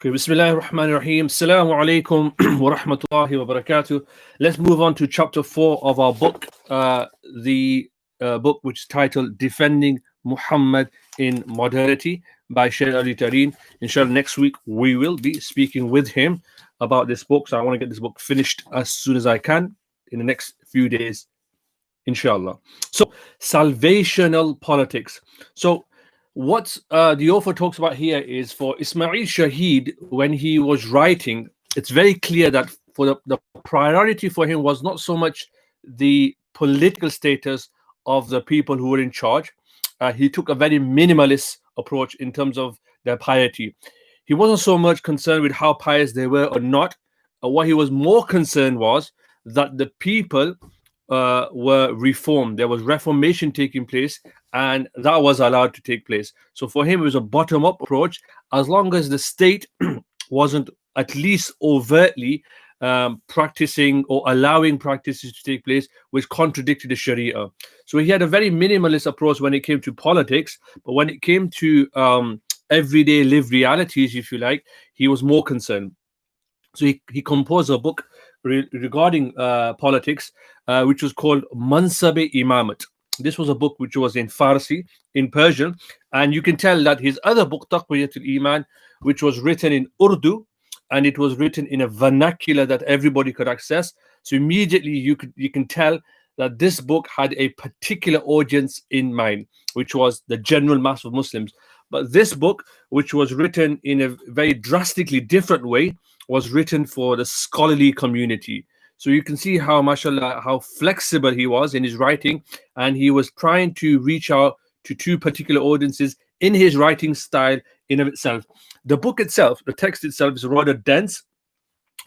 Okay, Bismillahir Rahmanir Rahim. Assalamu alaikum wa rahmatullahi wa barakatuh. Let's move on to chapter 4 of our book, the book which is titled Defending Muhammad in Modernity by Shaykh Ali Tareen. Inshallah, next week we will be speaking with him about this book. So I want to get this book finished as soon as I can in the next few days, inshallah. So, salvational politics. So, what the author talks about here is for Ismail Shahid, when he was writing, it's very clear that for the priority for him was not so much the political status of the people who were in charge. He took a very minimalist approach in terms of their piety. He wasn't so much concerned with how pious they were or not. What he was more concerned was that the people were reformed. There was reformation taking place, and that was allowed to take place. So for him, it was a bottom-up approach. As long as the state wasn't at least overtly practicing or allowing practices to take place which contradicted the Sharia. So he had a very minimalist approach when it came to politics, but when it came to everyday lived realities, if you like, he was more concerned. So he composed a book regarding politics, which was called Mansab-e Imamat. This was a book which was in Farsi, in Persian, and you can tell that his other book, Taqwiyatul Iman, which was written in Urdu, and it was written in a vernacular that everybody could access. So immediately you can tell that this book had a particular audience in mind, which was the general mass of Muslims. But this book, which was written in a very drastically different way, was written for the scholarly community. So you can see how, mashallah, how flexible he was in his writing, and he was trying to reach out to two particular audiences in his writing style in of itself. The book itself, the text itself, is rather dense,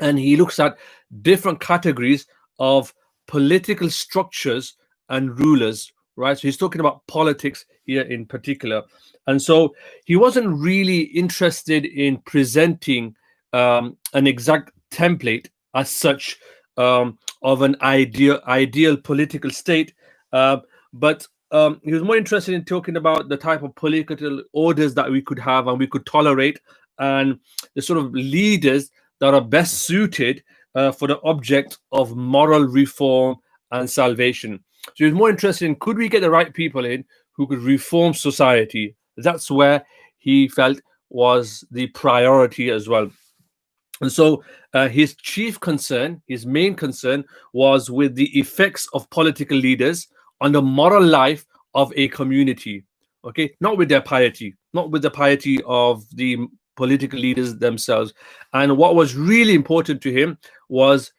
and he looks at different categories of political structures and rulers, right? So he's talking about politics here in particular. And so he wasn't really interested in presenting an exact template as such of an ideal political state, but he was more interested in talking about the type of political orders that we could have and we could tolerate, and the sort of leaders that are best suited for the object of moral reform and salvation. So he was more interested in, could we get the right people in who could reform society? That's where he felt was the priority as well. And so his chief concern, his main concern, was with the effects of political leaders on the moral life of a community. Okay, not with their piety, not with the piety of the political leaders themselves. And what was really important to him was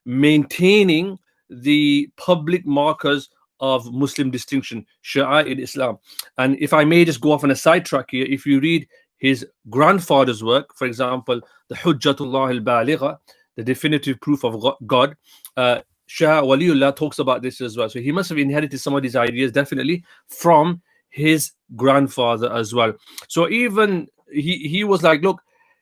maintaining the public markers of Muslim distinction, Sha'a'ir Islam. And if I may just go off on a sidetrack here, if you read his grandfather's work, for example, the Hujjatullah al-Baligha, the definitive proof of God, Shah Waliullah talks about this as well. So he must have inherited some of these ideas definitely from his grandfather as well. So even he was like, look,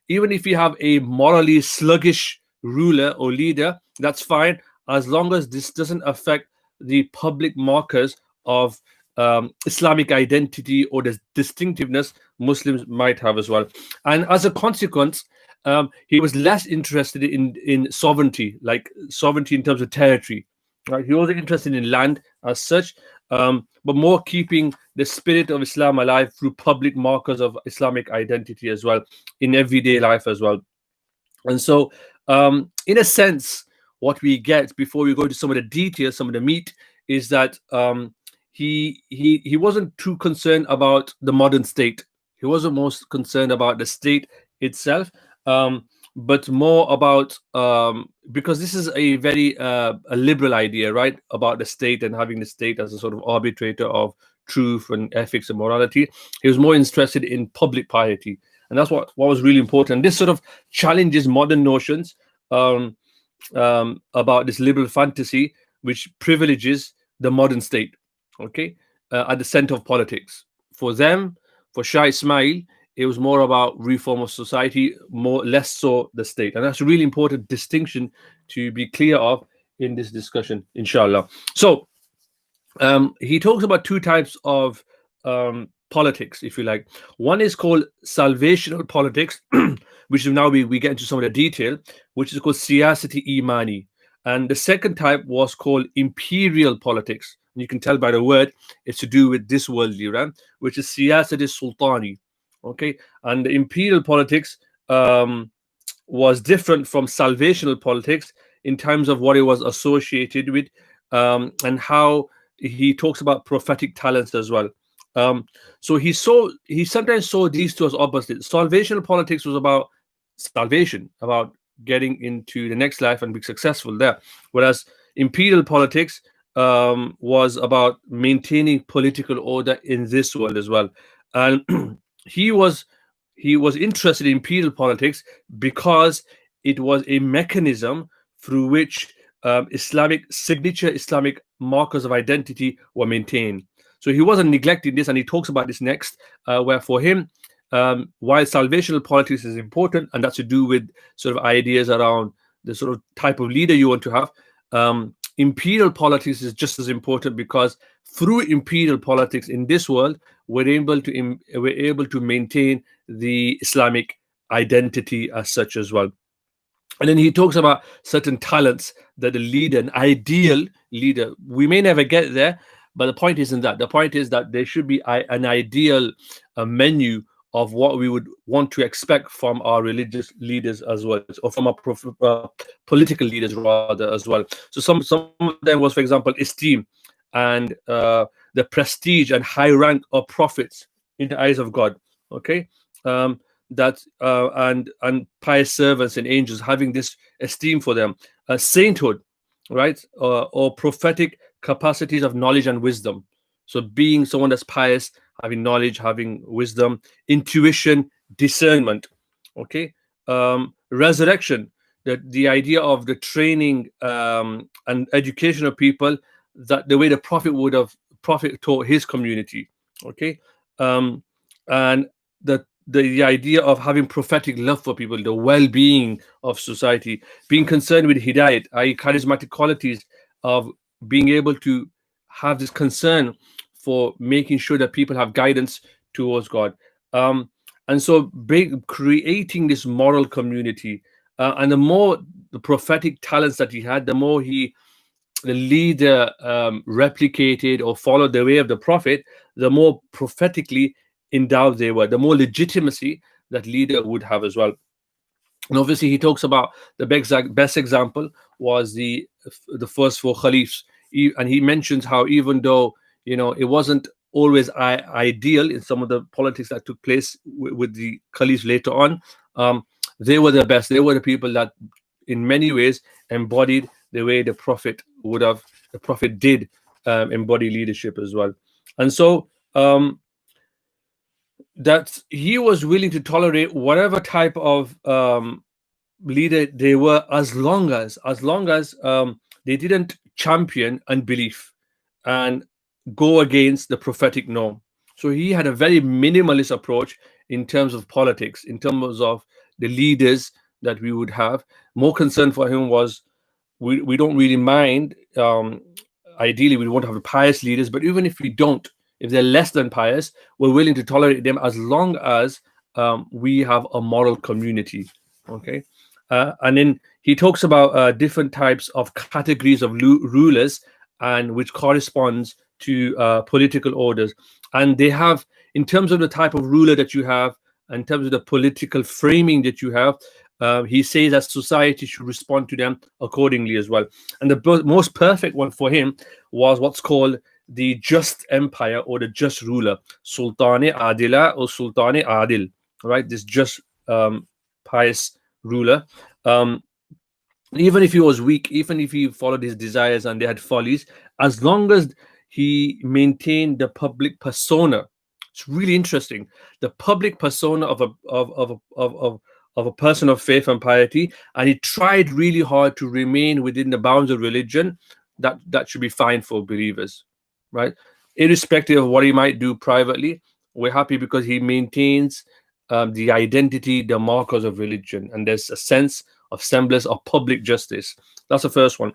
even if you have a morally sluggish ruler or leader, that's fine, as long as this doesn't affect the public markers of Islamic identity or the distinctiveness Muslims might have as well. And as a consequence, he was less interested in sovereignty, like sovereignty in terms of territory. Right? He wasn't interested in land as such, but more keeping the spirit of Islam alive through public markers of Islamic identity as well, in everyday life as well. And so, in a sense, what we get before we go into some of the details, some of the meat, is that he wasn't too concerned about the modern state. He wasn't most concerned about the state itself, but more about because this is a very a liberal idea, right, about the state and having the state as a sort of arbitrator of truth and ethics and morality. He was more interested in public piety, and that's what was really important. This sort of challenges modern notions about this liberal fantasy, which privileges the modern state, okay, at the center of politics. For them, for Shah Ismail, it was more about reform of society, less so the state. And that's a really important distinction to be clear of in this discussion, inshallah. So he talks about two types of politics, if you like. One is called salvational politics, which is now we get into some of the detail, which is called siyasati imani. And the second type was called imperial politics. And you can tell by the word, it's to do with this worldly, right? Which is siyasati sultani. Okay, and the imperial politics was different from salvational politics in terms of what it was associated with, and how he talks about prophetic talents as well. So he sometimes saw these two as opposites. Salvational politics was about salvation, about getting into the next life and be successful there, whereas imperial politics was about maintaining political order in this world as well. And he was he was interested in imperial politics because it was a mechanism through which Islamic markers of identity were maintained. So he wasn't neglecting this, and he talks about this next, where for him, while salvational politics is important, and that's to do with sort of ideas around the sort of type of leader you want to have, imperial politics is just as important, because through imperial politics in this world, we're able to maintain the Islamic identity as such as well. And then he talks about certain talents that a leader, an ideal leader, we may never get there, but the point isn't that. The point is that there should be an ideal menu of what we would want to expect from our religious leaders as well, or from our political leaders rather as well. So some of them was, for example, esteem and the prestige and high rank of prophets in the eyes of God. Okay, that and pious servants and angels, having this esteem for them, sainthood, right, or prophetic capacities of knowledge and wisdom. So being someone that's pious, having knowledge, having wisdom, intuition, discernment. Okay, resurrection, the idea of the training and education of people, that the way the prophet taught his community. Okay, and the idea of having prophetic love for people, the well-being of society, being concerned with hidayat, i.e. charismatic qualities of being able to have this concern for making sure that people have guidance towards God. And so creating this moral community, and the more the prophetic talents that he had, the more the leader replicated or followed the way of the prophet, the more prophetically endowed they were, the more legitimacy that leader would have as well. And obviously he talks about the best example was the first four caliphs. And he mentions how, even though it wasn't always ideal in some of the politics that took place with the caliphs later on, they were the best. They were the people that in many ways embodied the way the prophet did embody leadership as well. And so that he was willing to tolerate whatever type of leader they were, as long as they didn't champion unbelief and go against the prophetic norm. So he had a very minimalist approach in terms of politics, in terms of the leaders that we would have. More concern for him was, we don't really mind. Ideally, we want to have pious leaders, but even if we don't, if they're less than pious, we're willing to tolerate them as long as we have a moral community. Okay, and then he talks about different types of categories of rulers, and which corresponds to political orders. And they have, in terms of the type of ruler that you have, in terms of the political framing that you have, he says that society should respond to them accordingly as well. And the most perfect one for him was what's called the just empire, or the just ruler, Sultani Adila or Sultani Adil, right? This just pious ruler. Even if he was weak, even if he followed his desires and they had follies, as long as he maintained the public persona. It's really interesting. The public persona of a person of faith and piety, and he tried really hard to remain within the bounds of religion. That should be fine for believers, right? Irrespective of what he might do privately, we're happy because he maintains the identity, the markers of religion, and there's a sense of semblance of public justice. That's the first one.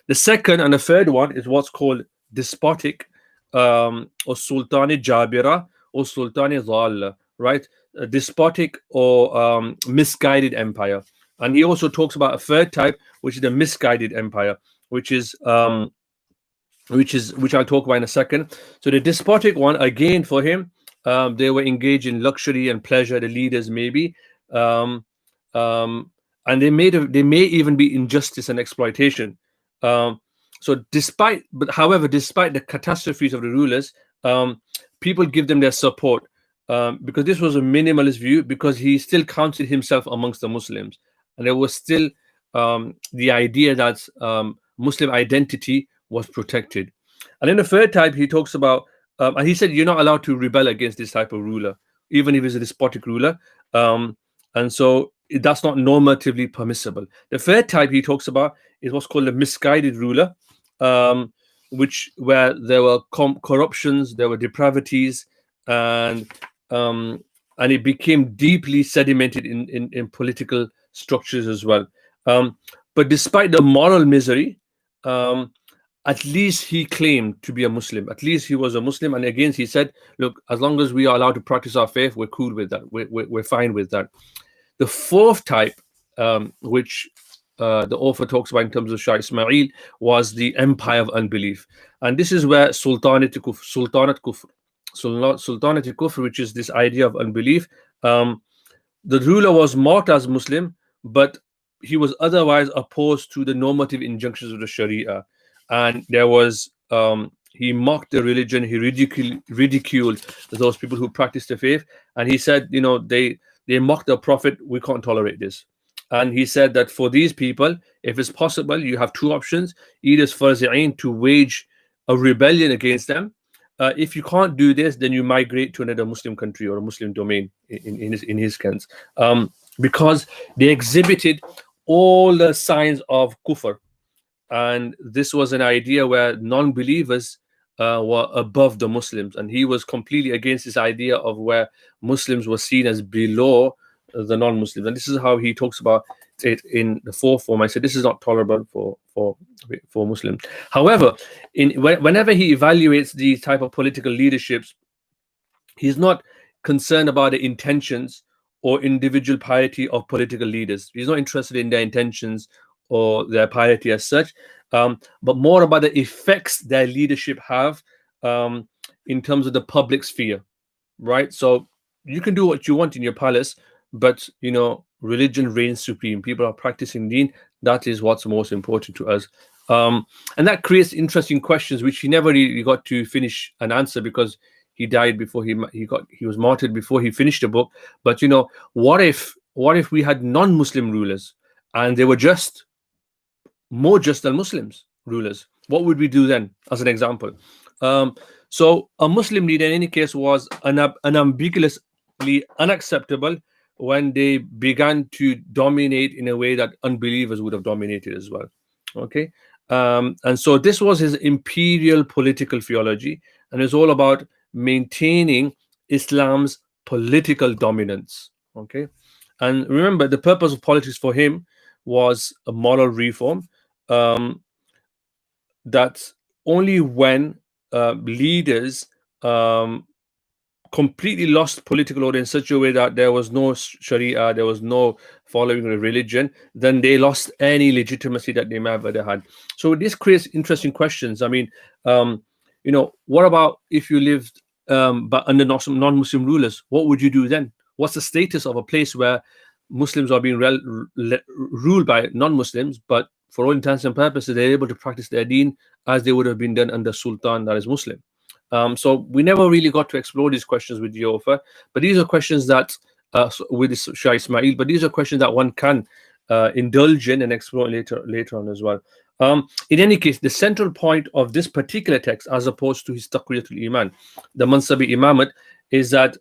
The second and the third one is what's called despotic, or Sultani Jabira or Sultani Dhalla, right? A despotic or misguided empire. And he also talks about a third type, which is the misguided empire, which is which I'll talk about in a second. So the despotic one, again, for him, they were engaged in luxury and pleasure. The leaders, maybe, um, and they may even be injustice and exploitation. Um, however, despite the catastrophes of the rulers, people give them their support, because this was a minimalist view, because he still counted himself amongst the Muslims, and there was still the idea that Muslim identity was protected. And then the third type he talks about, and he said you're not allowed to rebel against this type of ruler, even if he's a despotic ruler. And so that's not normatively permissible. The third type he talks about is what's called a misguided ruler, um, which where there were corruptions, there were depravities, and um, and it became deeply sedimented in political structures as well. But despite the moral misery, um, at least he claimed to be a Muslim. At least he was a Muslim. And again, he said, look, as long as we are allowed to practice our faith, we're cool with that. We're fine with that. The fourth type, which the author talks about in terms of Shah Ismail, was the empire of unbelief. And this is where Sultanat Kufr, which is this idea of unbelief. The ruler was marked as Muslim, but he was otherwise opposed to the normative injunctions of the Sharia. And there was, he mocked the religion, he ridiculed those people who practiced the faith. And he said, they mocked the Prophet, we can't tolerate this. And he said that for these people, if it's possible, you have two options. Either it's farzi'in, to wage a rebellion against them. If you can't do this, then you migrate to another Muslim country or a Muslim domain, in his sense, because they exhibited all the signs of kufr. And this was an idea where non-believers were above the Muslims, and he was completely against this idea of where Muslims were seen as below the non-Muslims. And this is how he talks about it in the fourth form. I said this is not tolerable for Muslims. However, whenever he evaluates these type of political leaderships, he's not concerned about the intentions or individual piety of political leaders. He's not interested in their intentions or their piety as such, but more about the effects their leadership have in terms of the public sphere, right? So you can do what you want in your palace, but religion reigns supreme. People are practicing deen. That is what's most important to us. And that creates interesting questions, which he never really got to finish and answer, because he died before he was martyred before he finished the book. But what if we had non-Muslim rulers and they were more just than Muslims rulers? What would we do then, as an example? So a Muslim leader in any case was unambiguously unacceptable when they began to dominate in a way that unbelievers would have dominated as well. Okay. And so this was his imperial political theology, and it's all about maintaining Islam's political dominance. Okay. And remember, the purpose of politics for him was a moral reform. That only when leaders completely lost political order in such a way that there was no Sharia, there was no following of religion, then they lost any legitimacy that they may have ever had. So this creates interesting questions. I mean, what about if you lived but under non-Muslim rulers? What would you do then? What's the status of a place where Muslims are being ruled by non-Muslims, but for all intents and purposes, they're able to practice their deen as they would have been done under Sultan that is Muslim? So we never really got to explore these questions with the author, but these are questions that, with Shah Ismail, but these are questions that one can indulge in and explore later on as well. In any case, the central point of this particular text, as opposed to his Taqwiyatul Iman, the Mansabi Imamat, is that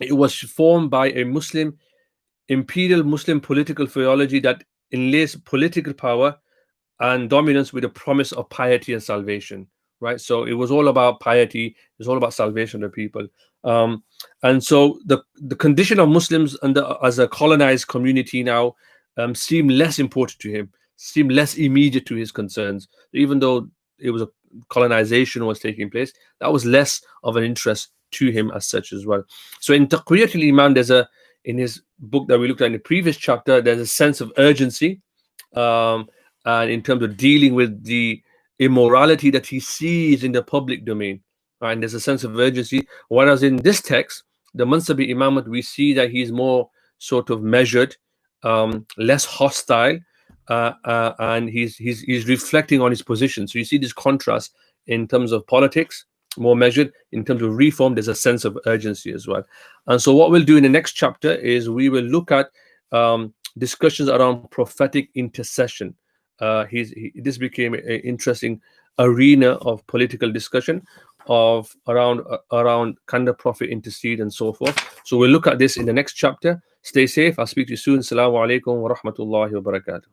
it was formed by a imperial Muslim political theology that enlays political power and dominance with a promise of piety and salvation, right? So it was all about piety, it was all about salvation of people. And so the condition of Muslims as a colonized community now seemed less important to him, seemed less immediate to his concerns. Even though it was a colonization was taking place, that was less of an interest to him as such as well. So in Taqwiyatul Iman, in his book that we looked at in the previous chapter, there's a sense of urgency, and in terms of dealing with the immorality that he sees in the public domain, right? And there's a sense of urgency. Whereas in this text, the Mansabi Imamat, we see that he's more sort of measured, less hostile, and he's reflecting on his position. So you see this contrast in terms of politics, more measured. In terms of reform, there's a sense of urgency as well. And so what we'll do in the next chapter is we will look at discussions around prophetic intercession. This became an interesting arena of political discussion of around can the prophet intercede and so forth. So we'll look at this in the next chapter. Stay safe. I'll speak to you soon. Assalamu alaikum wa rahmatullahi wa barakatuh.